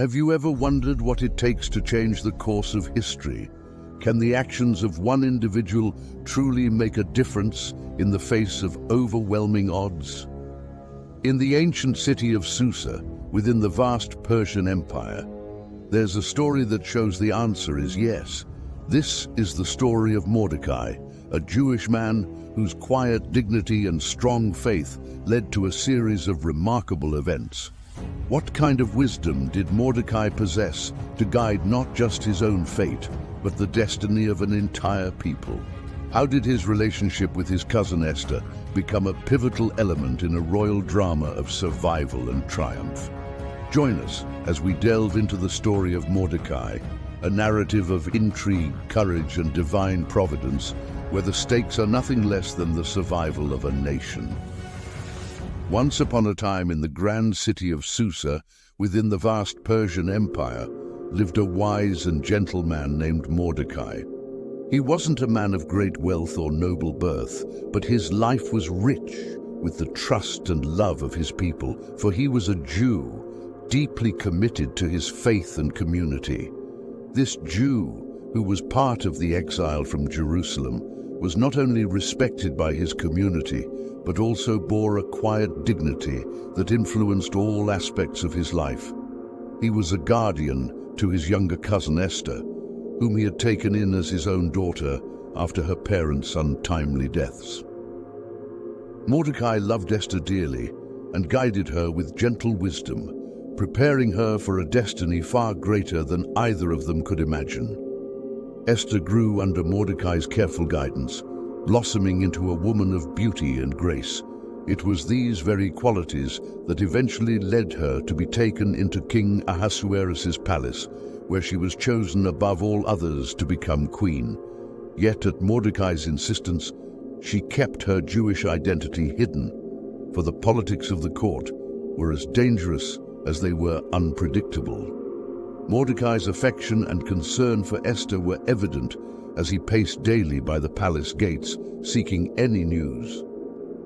Have you ever wondered what it takes to change the course of history? Can the actions of one individual truly make a difference in the face of overwhelming odds? In the ancient city of Susa, within the vast Persian Empire, there's a story that shows the answer is yes. This is the story of Mordecai, a Jewish man whose quiet dignity and strong faith led to a series of remarkable events. What kind of wisdom did Mordecai possess to guide not just his own fate, but the destiny of an entire people? How did his relationship with his cousin Esther become a pivotal element in a royal drama of survival and triumph? Join us as we delve into the story of Mordecai, a narrative of intrigue, courage, and divine providence, where the stakes are nothing less than the survival of a nation. Once upon a time in the grand city of Susa, within the vast Persian Empire, lived a wise and gentle man named Mordecai. He wasn't a man of great wealth or noble birth, but his life was rich with the trust and love of his people, for he was a Jew, deeply committed to his faith and community. This Jew, who was part of the exile from Jerusalem, was not only respected by his community, but also bore a quiet dignity that influenced all aspects of his life. He was a guardian to his younger cousin Esther, whom he had taken in as his own daughter after her parents' untimely deaths. Mordecai loved Esther dearly and guided her with gentle wisdom, preparing her for a destiny far greater than either of them could imagine. Esther grew under Mordecai's careful guidance, blossoming into a woman of beauty and grace. It was these very qualities that eventually led her to be taken into King Ahasuerus' palace, where she was chosen above all others to become queen. Yet at Mordecai's insistence, she kept her Jewish identity hidden, for the politics of the court were as dangerous as they were unpredictable. Mordecai's affection and concern for Esther were evident as he paced daily by the palace gates, seeking any news.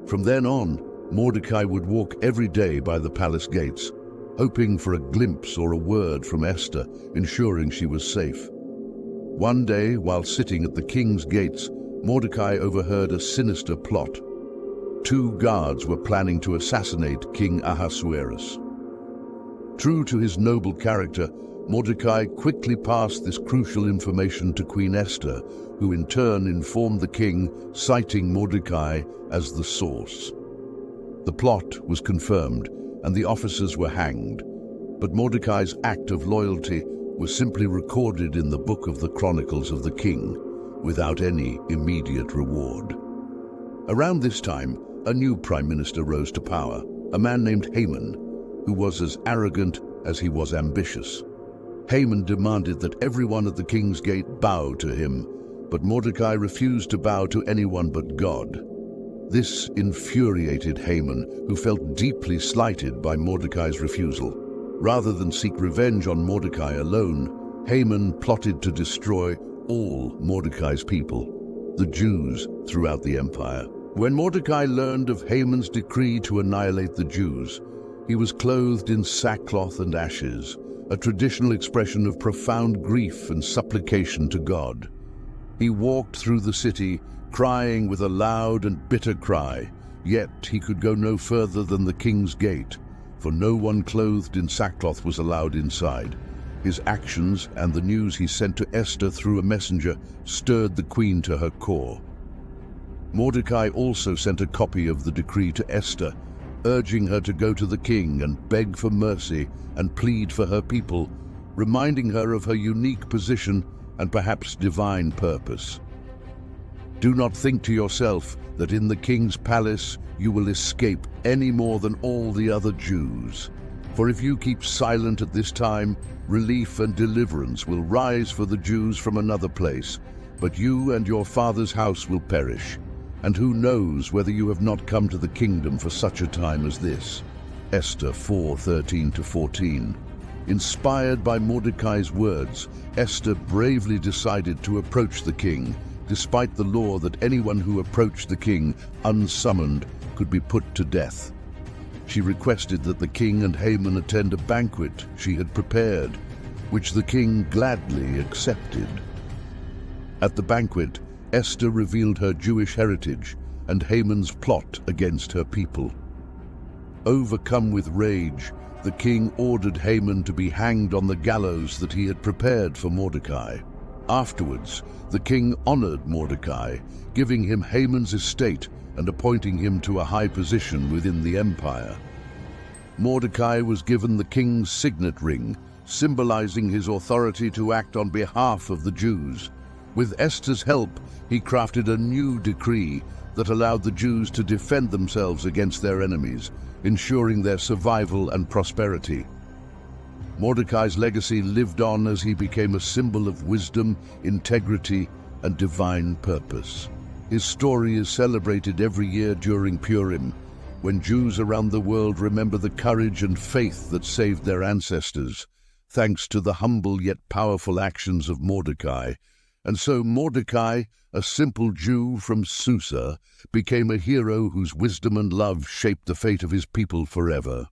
From then on, Mordecai would walk every day by the palace gates, hoping for a glimpse or a word from Esther, ensuring she was safe. One day, while sitting at the king's gates, Mordecai overheard a sinister plot. 2 guards were planning to assassinate King Ahasuerus. True to his noble character, Mordecai quickly passed this crucial information to Queen Esther, who in turn informed the king, citing Mordecai as the source. The plot was confirmed, and the officers were hanged, but Mordecai's act of loyalty was simply recorded in the book of the Chronicles of the king, without any immediate reward. Around this time, a new prime minister rose to power, a man named Haman, who was as arrogant as he was ambitious. Haman demanded that everyone at the king's gate bow to him, but Mordecai refused to bow to anyone but God. This infuriated Haman, who felt deeply slighted by Mordecai's refusal. Rather than seek revenge on Mordecai alone, Haman plotted to destroy all Mordecai's people, the Jews throughout the empire. When Mordecai learned of Haman's decree to annihilate the Jews, he was clothed in sackcloth and ashes, a traditional expression of profound grief and supplication to God. He walked through the city, crying with a loud and bitter cry, yet he could go no further than the king's gate, for no one clothed in sackcloth was allowed inside. His actions and the news he sent to Esther through a messenger stirred the queen to her core. Mordecai also sent a copy of the decree to Esther, urging her to go to the king and beg for mercy and plead for her people, reminding her of her unique position and perhaps divine purpose. Do not think to yourself that in the king's palace you will escape any more than all the other Jews. For if you keep silent at this time, relief and deliverance will rise for the Jews from another place, but you and your father's house will perish. And who knows whether you have not come to the kingdom for such a time as this? Esther 4:13-14. Inspired by Mordecai's words, Esther bravely decided to approach the king, despite the law that anyone who approached the king unsummoned could be put to death. she requested that the king and Haman attend a banquet she had prepared, which the king gladly accepted. At the banquet, Esther revealed her Jewish heritage and Haman's plot against her people. Overcome with rage, the king ordered Haman to be hanged on the gallows that he had prepared for Mordecai. Afterwards, the king honored Mordecai, giving him Haman's estate and appointing him to a high position within the empire. Mordecai was given the king's signet ring, symbolizing his authority to act on behalf of the Jews. With Esther's help, he crafted a new decree that allowed the Jews to defend themselves against their enemies, ensuring their survival and prosperity. Mordecai's legacy lived on as he became a symbol of wisdom, integrity, and divine purpose. His story is celebrated every year during Purim, when Jews around the world remember the courage and faith that saved their ancestors, thanks to the humble yet powerful actions of Mordecai. And so Mordecai, a simple Jew from Susa, became a hero whose wisdom and love shaped the fate of his people forever.